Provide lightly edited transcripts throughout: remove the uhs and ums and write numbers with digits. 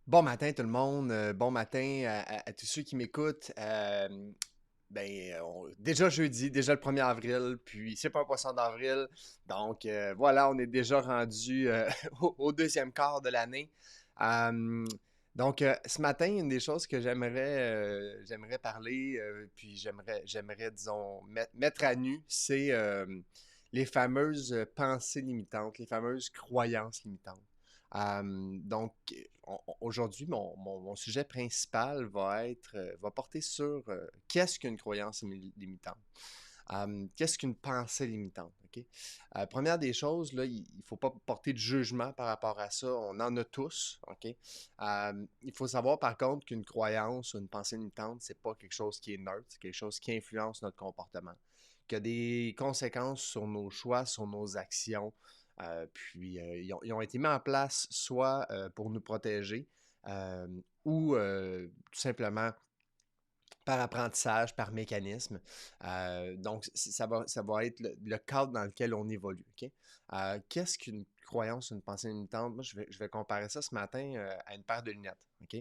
Bon matin tout le monde, bon matin à tous ceux qui m'écoutent. Déjà jeudi, déjà le 1er avril, puis c'est pas un poisson d'avril. Donc voilà, on est déjà rendu au deuxième quart de l'année. Euh, Ce matin, une des choses que j'aimerais parler, puis disons, mettre à nu, c'est les fameuses pensées limitantes, les fameuses croyances limitantes. Aujourd'hui, mon sujet principal va porter sur qu'est-ce qu'une croyance limitante? Qu'est-ce qu'une pensée limitante? OK? Première des choses, là, il ne faut pas porter de jugement par rapport à ça. On en a tous. OK? Il faut savoir par contre qu'une croyance ou une pensée limitante, c'est pas quelque chose qui est neutre, c'est quelque chose qui influence notre comportement, qui a des conséquences sur nos choix, sur nos actions. Ils ont été mis en place soit pour nous protéger euh, ou tout simplement par apprentissage, par mécanisme. Ça va être le cadre dans lequel on évolue. OK? Qu'est-ce qu'une croyance, une pensée limitante? Moi, je vais comparer ça ce matin à une paire de lunettes. OK?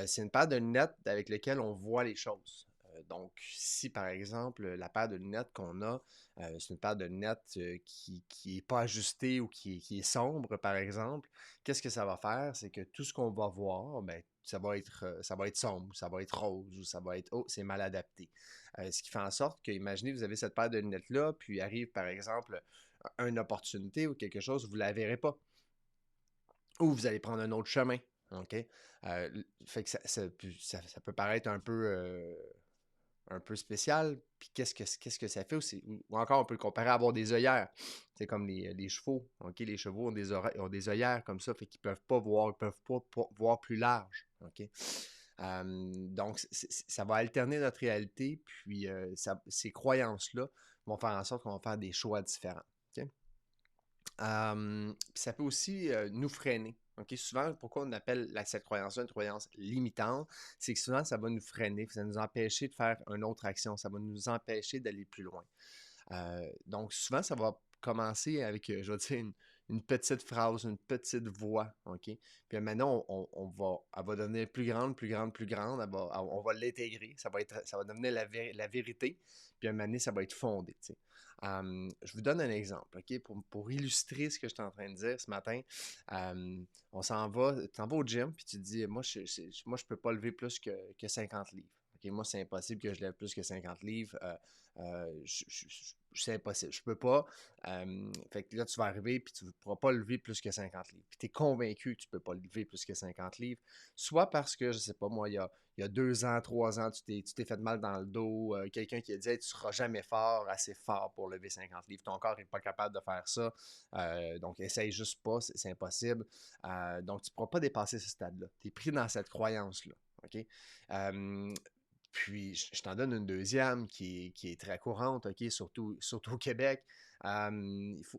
C'est une paire de lunettes avec lesquelles on voit les choses. Donc, si par exemple, la paire de lunettes qu'on a, c'est une paire de lunettes qui n'est pas ajustée ou qui est sombre, par exemple, qu'est-ce que ça va faire? C'est que tout ce qu'on va voir, ben, ça va être sombre, ça va être rose, ou ça va être, oh, c'est mal adapté. Ce qui fait en sorte que, imaginez, vous avez cette paire de lunettes-là, puis arrive, par exemple, une opportunité ou quelque chose, vous ne la verrez pas. Ou vous allez prendre un autre chemin. OK? Fait que ça peut paraître un peu spécial. Puis qu'est-ce que ça fait aussi? Ou encore, on peut le comparer à avoir des œillères. C'est comme les chevaux. OK? Les chevaux ont des œillères comme ça, fait qu'ils peuvent pas voir, ils peuvent pas voir plus large. OK? Ça va alterner notre réalité, puis ces croyances-là vont faire en sorte qu'on va faire des choix différents. OK? Ça peut aussi nous freiner. OK? Souvent, pourquoi on appelle cette croyance-là une croyance limitante, c'est que souvent, ça va nous freiner, ça va nous empêcher de faire une autre action, ça va nous empêcher d'aller plus loin. Donc, souvent, ça va commencer avec, je vais dire, une petite phrase, une petite voix, OK? Puis maintenant, elle va devenir plus grande, plus grande, plus grande, on va l'intégrer, ça va devenir la vérité, puis à un moment donné, ça va être fondé, tu sais. Je vous donne un exemple, OK? Pour illustrer ce que je suis en train de dire ce matin, on s'en va, tu t'en vas au gym, puis tu te dis, moi, je peux pas lever plus que 50 livres. OK? Moi, c'est impossible que je lève plus que 50 livres. C'est impossible. Je peux pas. Fait que là, tu vas arriver puis tu ne pourras pas lever plus que 50 livres. Puis tu es convaincu que tu ne peux pas lever plus que 50 livres. Soit parce que, je sais pas, moi, il y a 2 ans, 3 ans, tu t'es fait mal dans le dos. Quelqu'un qui a dit hey, tu ne seras jamais assez fort pour lever 50 livres. Ton corps n'est pas capable de faire ça. Donc, essaye juste pas, c'est impossible. Donc, tu ne pourras pas dépasser ce stade-là. Tu es pris dans cette croyance-là. OK? Puis, je t'en donne une deuxième qui est très courante, OK, surtout au Québec.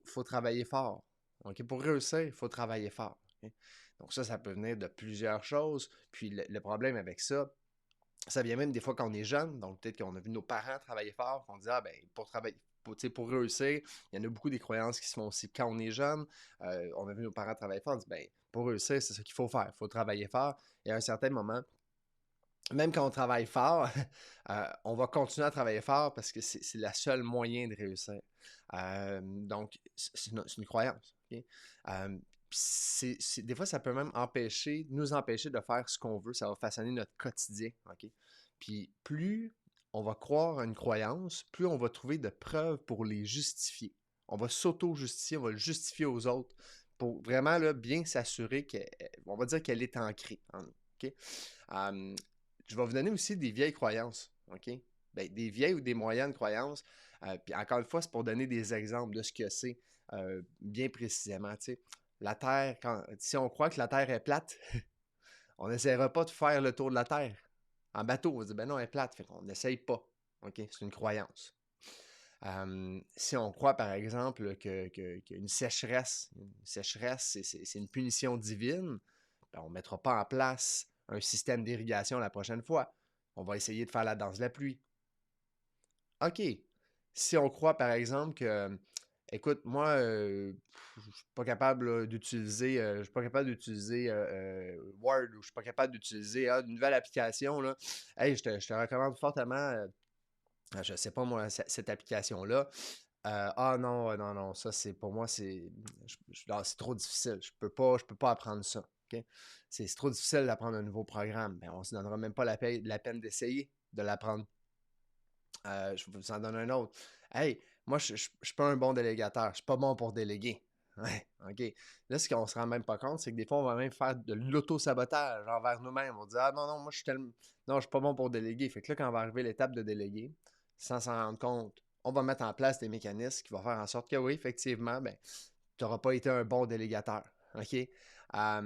Faut travailler fort. OK? Pour réussir, il faut travailler fort. OK? Donc ça peut venir de plusieurs choses. Puis le problème avec ça vient même des fois quand on est jeune. Donc peut-être qu'on a vu nos parents travailler fort, qu'on dit, ah ben, pour travailler, pour réussir, il y en a beaucoup des croyances qui se font aussi quand on est jeune. On a vu nos parents travailler fort, on dit, ben, pour réussir, c'est ce qu'il faut faire. Il faut travailler fort. Et à un certain moment, même quand on travaille fort, on va continuer à travailler fort parce que c'est le seul moyen de réussir. C'est une croyance. OK? Euh, des fois, ça peut même nous empêcher de faire ce qu'on veut. Ça va façonner notre quotidien. OK? Puis plus on va croire à une croyance, plus on va trouver de preuves pour les justifier. On va s'auto-justifier, on va le justifier aux autres pour vraiment là, bien s'assurer qu'on va dire qu'elle est ancrée en nous. OK? Euh, je vais vous donner aussi des vieilles croyances, OK? Ben, des vieilles ou des moyennes croyances. Puis encore une fois, c'est pour donner des exemples de ce que c'est bien précisément. Tu sais. La Terre, si on croit que la Terre est plate, on n'essaiera pas de faire le tour de la Terre en bateau. On va dire, ben non, elle est plate, fait qu'on n'essaye pas. OK? C'est une croyance. Si on croit, par exemple, qu'une sécheresse, c'est une punition divine, ben, on ne mettra pas en place un système d'irrigation la prochaine fois. On va essayer de faire la danse de la pluie. OK. Si on croit, par exemple, que Écoute, moi, je suis pas capable là, d'utiliser, je suis pas capable d'utiliser Word ou je suis pas capable d'utiliser une nouvelle application là. Hey, je te recommande fortement, je sais pas moi, cette application-là. Ah non, non, non, ça c'est pour moi, non, c'est trop difficile. Je peux pas apprendre ça. OK? C'est trop difficile d'apprendre un nouveau programme. Ben, on se donnera même pas la peine d'essayer de l'apprendre. Je vous en donne un autre. Hey, moi, je suis pas un bon délégateur. Je suis pas bon pour déléguer. Ouais, OK. Là, ce qu'on se rend même pas compte, c'est que des fois, on va même faire de l'auto-sabotage envers nous-mêmes. On dit, ah non, non, moi, je suis tellement. Non, je suis pas bon pour déléguer. Fait que là, quand on va arriver l'étape de déléguer, sans s'en rendre compte, on va mettre en place des mécanismes qui vont faire en sorte que oui, effectivement, ben, tu n'auras pas été un bon délégateur. OK? Tu as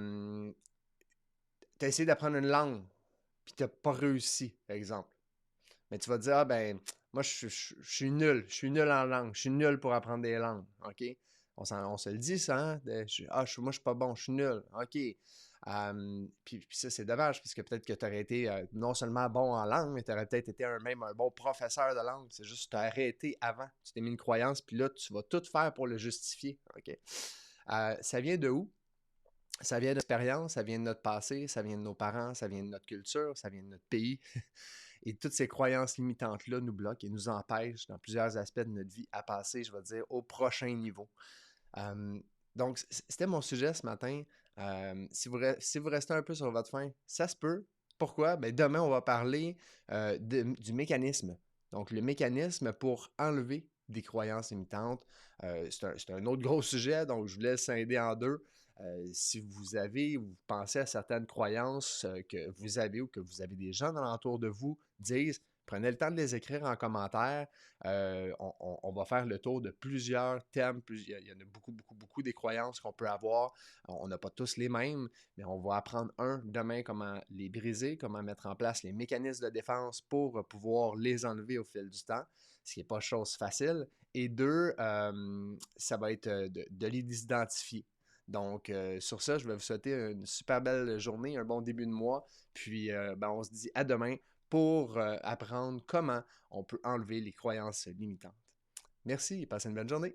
essayé d'apprendre une langue, puis tu n'as pas réussi, par exemple. Mais tu vas te dire, ah ben, moi, je suis nul. Je suis nul en langue. Je suis nul pour apprendre des langues. OK? On se le dit, ça, hein? Moi, je suis pas bon. Je suis nul. OK. Puis ça, c'est dommage, parce que peut-être que tu aurais été non seulement bon en langue, mais tu aurais peut-être été même un bon professeur de langue. C'est juste que tu as arrêté avant. Tu t'es mis une croyance, puis là, tu vas tout faire pour le justifier. OK? Ça vient de où? Ça vient de l'expérience, ça vient de notre passé, ça vient de nos parents, ça vient de notre culture, ça vient de notre pays. Et toutes ces croyances limitantes-là nous bloquent et nous empêchent, dans plusieurs aspects de notre vie, à passer, je vais dire, au prochain niveau. Euh, donc, c'était mon sujet ce matin. Si vous restez un peu sur votre faim, ça se peut. Pourquoi? Ben, demain, on va parler du mécanisme. Donc, le mécanisme pour enlever des croyances limitantes. C'est un autre gros sujet, donc je vous laisse scinder en deux. Si vous pensez à certaines croyances que vous avez ou que vous avez des gens alentour de vous disent, prenez le temps de les écrire en commentaire. On va faire le tour de plusieurs thèmes. Il y en a beaucoup, beaucoup, beaucoup des croyances qu'on peut avoir. On n'a pas tous les mêmes, mais on va apprendre demain comment les briser, comment mettre en place les mécanismes de défense pour pouvoir les enlever au fil du temps, ce qui n'est pas chose facile. Et deux, ça va être de les identifier. Donc, sur ça, je vais vous souhaiter une super belle journée, un bon début de mois. Puis, ben, on se dit à demain pour apprendre comment on peut enlever les croyances limitantes. Merci et passez une bonne journée.